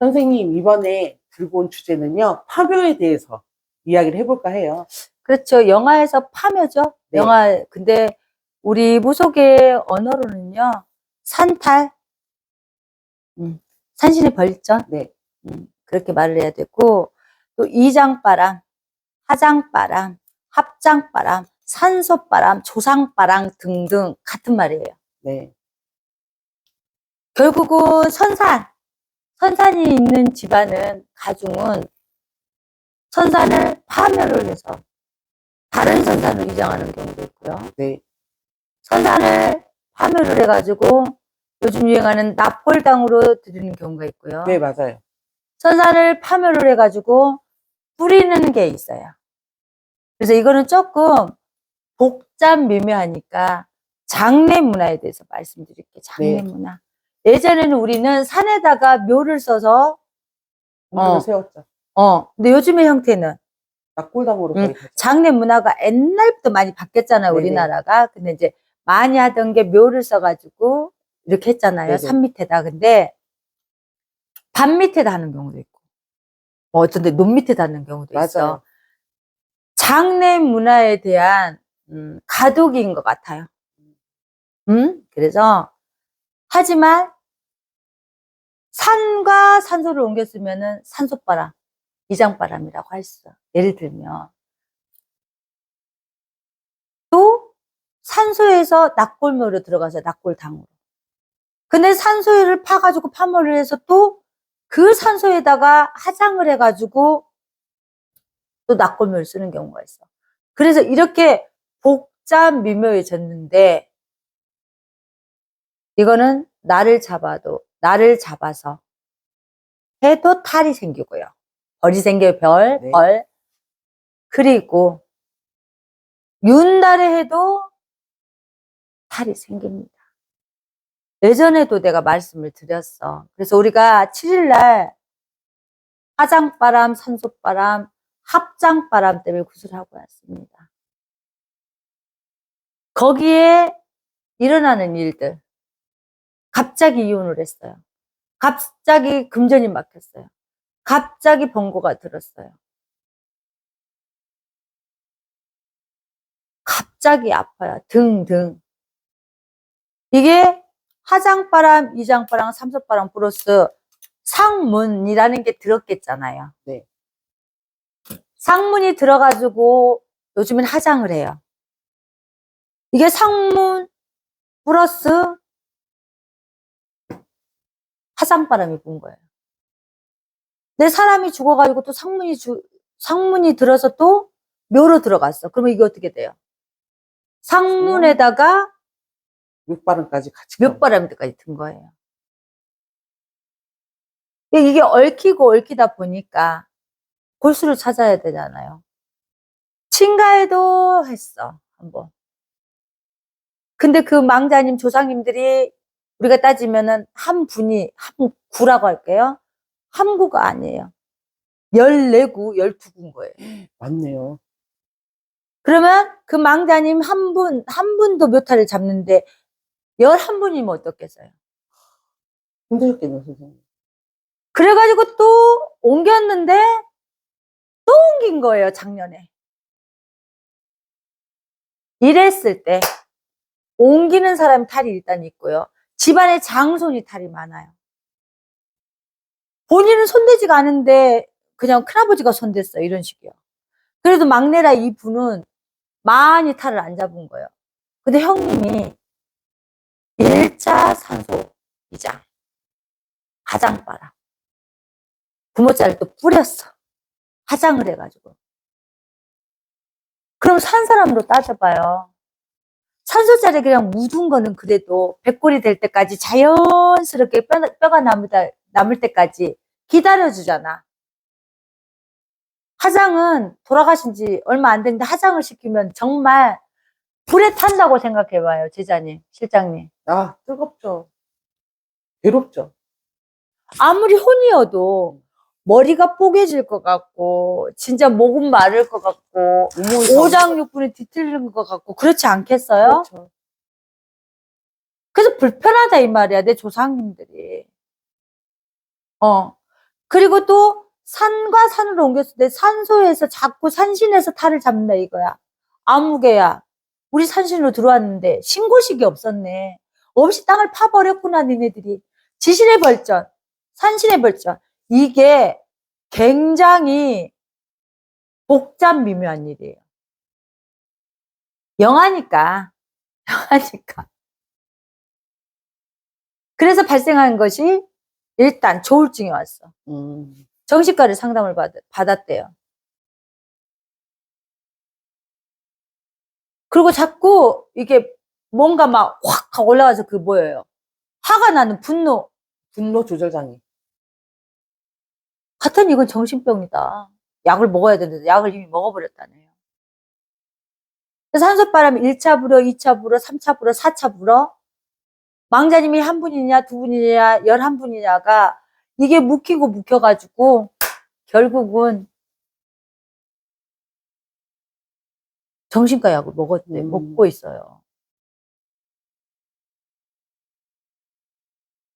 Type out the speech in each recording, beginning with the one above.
선생님, 이번에 들고 온 주제는요, 파묘에 대해서 이야기를 해볼까 해요. 그렇죠. 영화에서 파묘죠. 네. 영화, 근데 우리 무속의 언어로는요, 산탈, 산신의 벌전, 네. 그렇게 말을 해야 되고, 또 이장바람, 하장바람, 합장바람, 산소바람, 조상바람 등등 같은 말이에요. 네. 결국은 선산이 있는 집안은, 가중은 선산을 파묘를 해서 다른 선산으로 이장하는 경우도 있고요. 네. 선산을 파묘를 해가지고 요즘 유행하는 납골당으로 드리는 경우가 있고요. 네, 맞아요. 선산을 파묘를 해가지고 뿌리는 게 있어요. 그래서 이거는 조금 복잡 미묘하니까 장례 문화에 대해서 말씀드릴게요. 장례 네. 문화. 예전에는 우리는 산에다가 묘를 써서 공부를 세웠죠. 근데 요즘의 형태는 낙골당으로 거의 가죠. 장례 문화가 옛날부터 많이 바뀌었잖아요. 네네. 우리나라가. 근데 이제 많이 하던 게 묘를 써가지고 이렇게 했잖아요. 네네. 산 밑에다. 근데 밭 밑에다 하는 경우도 있고 어쩐데 논 밑에다 하는 경우도 있어. 맞아요. 장례 문화에 대한 가독인 것 같아요. 그래서 하지만 산과 산소를 옮겼으면은 산소바람, 이장바람이라고 할 수 있어요. 예를 들면 또 산소에서 낙골묘로 들어가서 낙골당으로. 근데 산소를 파가지고 파묘를 해서 또 그 산소에다가 화장을 해가지고 또 낙골묘를 쓰는 경우가 있어. 그래서 이렇게 복잡 미묘해졌는데 이거는 나를 잡아서 해도 탈이 생기고요. 벌이 생겨요. 벌. 네. 그리고 윤달에 해도 탈이 생깁니다. 예전에도 내가 말씀을 드렸어. 그래서 우리가 7일날 화장바람, 산소바람, 합장바람 때문에 구슬하고 왔습니다. 거기에 일어나는 일들. 갑자기 이혼을 했어요. 갑자기 금전이 막혔어요. 갑자기 번거가 들었어요. 갑자기 아파요. 등등. 이게 하장바람, 이장바람, 삼소바람 플러스 상문이라는 게 들었겠잖아요. 네. 상문이 들어가지고 요즘엔 하장을 해요. 이게 상문 플러스 하장바람이 분 거예요. 내 사람이 죽어가지고 또 상문이 들어서 또 묘로 들어갔어. 그러면 이게 어떻게 돼요? 상문에다가 육바람까지 같이. 몇 바람까지 든 거예요. 이게 얽히다 보니까 골수를 찾아야 되잖아요. 친가에도 했어, 한번. 근데 그 망자님, 조상님들이 우리가 따지면은 한 구라고 할게요. 한 구가 아니에요. 14구, 12구인 거예요. 맞네요. 그러면 그 망자님 한 분도 묘타를 잡는데 11분이면 어떻겠어요? 힘드셨겠네요, 선생님. 그래가지고 또 옮겼는데 또 옮긴 거예요, 작년에. 이랬을 때 옮기는 사람 탈이 일단 있고요. 집안에 장손이 탈이 많아요. 본인은 손대지가 않은데 그냥 큰아버지가 손댔어, 이런 식이요. 그래도 막내라 이 분은 많이 탈을 안 잡은 거예요. 근데 형님이 일자산소 이장, 하장바람, 부모자를 또 뿌렸어. 화장을 해가지고. 그럼 산 사람으로 따져봐요. 산소자리 그냥 묻은 거는 그래도 백골이 될 때까지 자연스럽게 뼈가 남을 때까지 기다려주잖아. 화장은 돌아가신 지 얼마 안 됐는데 화장을 시키면 정말 불에 탄다고 생각해봐요. 제자님, 실장님. 아, 뜨겁죠. 괴롭죠. 아무리 혼이어도 머리가 뽀개질 것 같고 진짜 목은 마를 것 같고 오장육부는 뒤틀리는 것 같고 그렇지 않겠어요? 그렇죠. 그래서 불편하다 이 말이야, 내 조상님들이. 그리고 또 산과 산으로 옮겼을 때 산소에서 자꾸 산신에서 탈을 잡는다 이거야. 아무개야. 우리 산신으로 들어왔는데 신고식이 없었네. 없이 땅을 파버렸구나 니네들이. 지신의 벌전, 산신의 벌전. 이게 굉장히 복잡 미묘한 일이에요. 영하니까. 영하니까. 그래서 발생한 것이 일단 조울증이 왔어. 정신과를 상담을 받았대요. 그리고 자꾸 이게 뭔가 막 확 올라가서 그 뭐예요? 화가 나는 분노. 분노 조절 장애. 같은 이건 정신병이다. 약을 먹어야 되는데 약을 이미 먹어버렸다네요. 그래서 산소바람이 1차 불어, 2차 불어, 3차 불어, 4차 불어. 망자님이 한 분이냐, 두 분이냐, 11분이냐가 이게 묵히고 묵혀가지고 결국은 정신과 약을 먹었대. 먹고 있어요.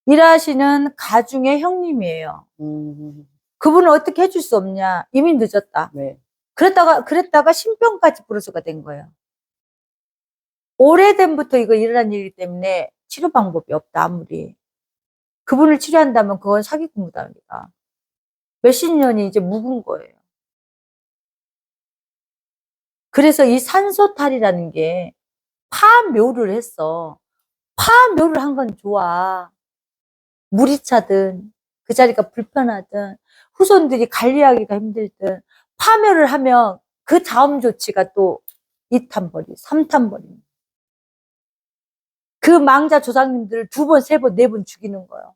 일하시는 가중의 형님이에요. 그분은 어떻게 해줄 수 없냐. 이미 늦었다. 네. 그랬다가 신병까지 불어서가 된 거예요. 오래전부터 이거 일어난 일이기 때문에 치료 방법이 없다, 아무리. 그분을 치료한다면 그건 사기꾼이다. 몇십 년이 이제 묵은 거예요. 그래서 이 산소탈이라는 게 파묘를 했어. 파묘를 한 건 좋아. 물이 차든 그 자리가 불편하든 후손들이 관리하기가 힘들든 파묘를 하면 그 다음 조치가 또 2탄벌이, 3탄벌이. 그 망자 조상님들을 2번, 3번, 4번 죽이는 거예요.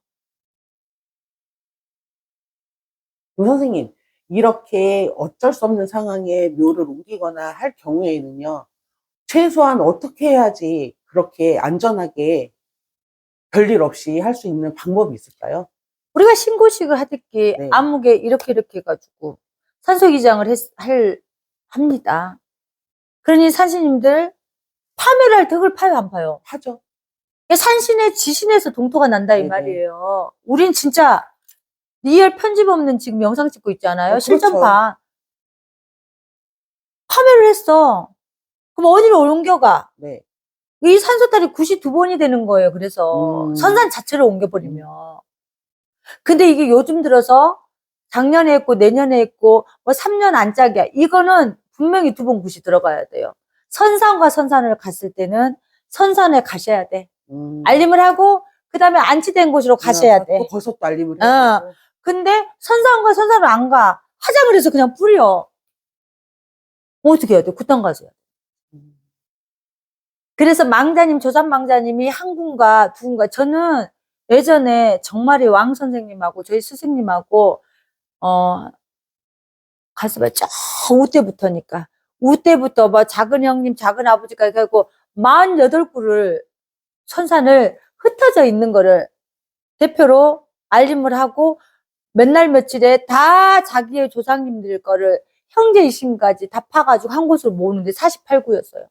선생님, 이렇게 어쩔 수 없는 상황에 묘를 옮기거나 할 경우에는요, 최소한 어떻게 해야지 그렇게 안전하게 별일 없이 할 수 있는 방법이 있을까요? 우리가 신고식을 하듯이 네. 아무개 이렇게 해가지고 산소기장을 합니다. 그러니 산신님들 파묘를 할 덕을 파요, 안 파요? 하죠. 산신의 지신에서 동토가 난다 이 네네. 말이에요. 우린 진짜 리얼 편집 없는 지금 영상 찍고 있잖아요. 그렇죠. 실전파. 파묘를 했어. 그럼 어디로 옮겨가? 네. 이 산소탈이 92번이 되는 거예요. 그래서 선산 자체를 옮겨버리면. 근데 이게 요즘 들어서 작년에 했고 내년에 했고 뭐 3년 안짝이야. 이거는 분명히 2번 굿이 들어가야 돼요. 선산과 선산을 갔을 때는 선산에 가셔야 돼. 알림을 하고 그 다음에 안치된 곳으로 가셔야 돼. 또 거기서 또 알림을 해야 되고. 근데 선산과 선산을 안 가. 하자고 해서 그냥 뿌려. 어떻게 해야 돼? 그딴 가서 해야 돼. 그래서 망자님, 조산망자님이 한 군가 두 군가. 저는 예전에 정말이 왕 선생님하고 저희 스승님하고 가슴에 쫙 우때부터니까 우때부터 뭐 작은 형님, 작은 아버지까지 하고 48그루를 선산을 흩어져 있는 거를 대표로 알림을 하고 맨날 며칠에 다 자기의 조상님들 거를 형제 이심까지 다 파가지고 한 곳으로 모으는데 48구였어요.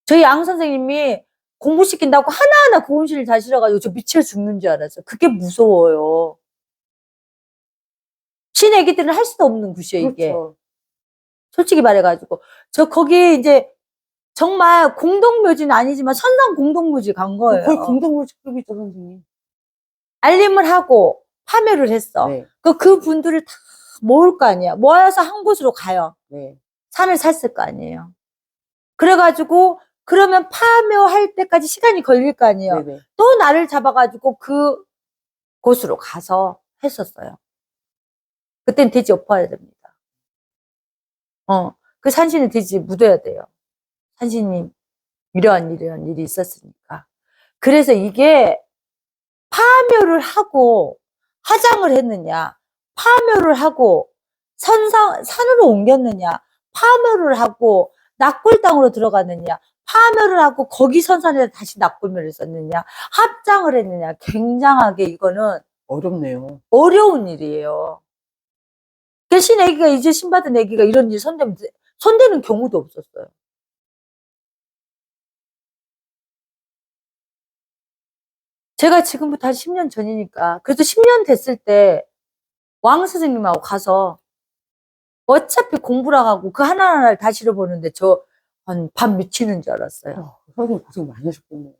저희 양 선생님이 공부시킨다고 하나하나 고음실을 다 실어가지고 저 미쳐 죽는 줄 알았어요. 그게 무서워요. 신애기들은 할 수도 없는 굿이에요, 이게. 그렇죠. 솔직히 말해가지고. 저 거기 이제 정말 공동묘지는 아니지만 선상 공동묘지 간 거예요. 거의 공동묘지급이죠, 선생님. 알림을 하고 파묘를 했어. 네. 그 분들을 다 모을 거 아니야. 모아서 한 곳으로 가요. 네. 산을 샀을 거 아니에요. 그래가지고 그러면 파묘할 때까지 시간이 걸릴 거 아니에요. 네네. 또 나를 잡아가지고 그 곳으로 가서 했었어요. 그땐 돼지 엎어야 됩니다. 그 산신에 돼지 묻어야 돼요. 산신님 이러한 일이 있었으니까. 그래서 이게 파묘를 하고 화장을 했느냐, 파묘를 하고 산으로 옮겼느냐, 파묘를 하고 낙골 땅으로 들어갔느냐, 파묘를 하고 거기 선산에 다시 낙골묘를 썼느냐, 합장을 했느냐, 굉장하게 이거는 어렵네요. 어려운 일이에요. 신애기가 이제 신받은 애기가 이런 일 손대는 경우도 없었어요. 제가 지금부터 한 10년 전이니까. 그래도 10년 됐을 때 왕 선생님하고 가서 어차피 공부라 하고 그 하나하나를 다 실어보는데 저 한 밤 미치는 줄 알았어요. 선생님 고생 많이 하셨겠네요.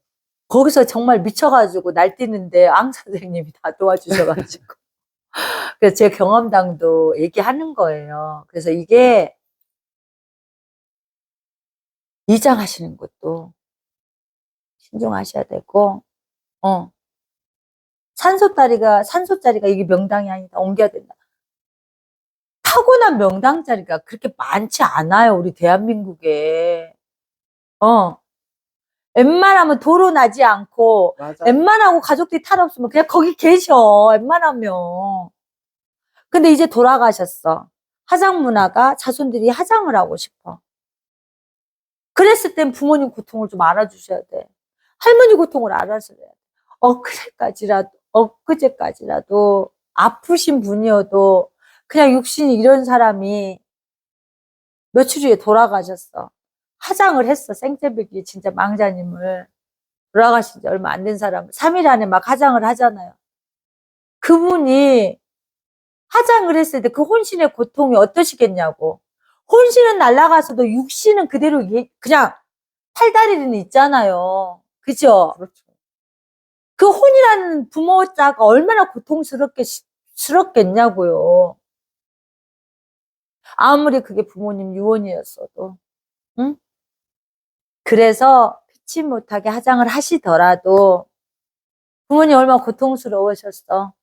거기서 정말 미쳐가지고 날뛰는데 앙 선생님이 다 도와주셔가지고. 그래서 제 경험담도 얘기하는 거예요. 그래서 이게 이장하시는 것도 신중하셔야 되고, 산소자리가 이게 명당이 아니다. 옮겨야 된다. 타고난 명당자리가 그렇게 많지 않아요. 우리 대한민국에. 웬만하면 도로 나지 않고, 맞아요. 웬만하고 가족들이 탈 없으면 그냥 거기 계셔. 웬만하면. 근데 이제 돌아가셨어. 화장 문화가 자손들이 화장을 하고 싶어. 그랬을 땐 부모님 고통을 좀 알아주셔야 돼. 할머니 고통을 알아줘야 돼. 엊그제까지라도 아프신 분이어도 그냥 육신이 이런 사람이 며칠 후에 돌아가셨어. 화장을 했어. 생태비기 진짜 망자님을. 돌아가신 지 얼마 안 된 사람 3일 안에 막 화장을 하잖아요. 그분이 화장을 했을 때 그 혼신의 고통이 어떠시겠냐고. 혼신은 날아가서도 육신은 그대로 그냥 팔다리는 있잖아요. 그죠? 그렇죠. 그 혼이라는 부모자가 얼마나 고통스럽겠냐고요. 아무리 그게 부모님 유언이었어도. 응? 그래서 피치 못하게 화장을 하시더라도 부모님 얼마나 고통스러우셨어.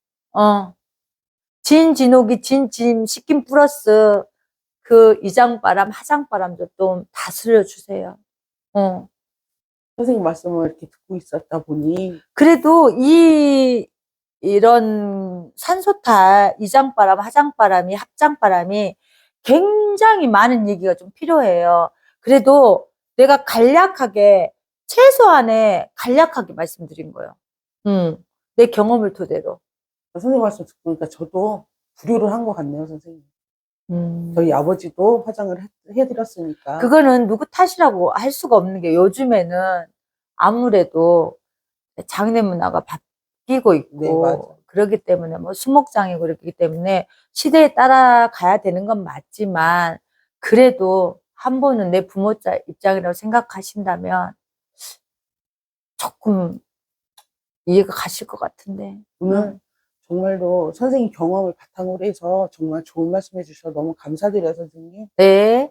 진진옥이 진짐 식김 플러스 그 이장바람 화장바람도 좀 다스려 주세요. 선생님 말씀을 이렇게 듣고 있었다 보니 그래도 이런 산소탈, 이장바람, 화장바람이, 합장바람이 굉장히 많은 얘기가 좀 필요해요. 그래도 내가 최소한의 간략하게 말씀드린 거예요. 내 경험을 토대로. 선생님 말씀 듣고 보니까 저도 불효를 한 것 같네요, 선생님. 음. 저희 아버지도 화장을 해드렸으니까. 그거는 누구 탓이라고 할 수가 없는 게 요즘에는 아무래도 장례 문화가 바뀌고 있고 네, 맞아요. 그러기 때문에 뭐 수목장이고 그렇기 때문에 시대에 따라가야 되는 건 맞지만 그래도 한 번은 내 부모자 입장이라고 생각하신다면 조금 이해가 가실 것 같은데. 오늘 정말로 선생님 경험을 바탕으로 해서 정말 좋은 말씀 해주셔서 너무 감사드려요, 선생님. 네.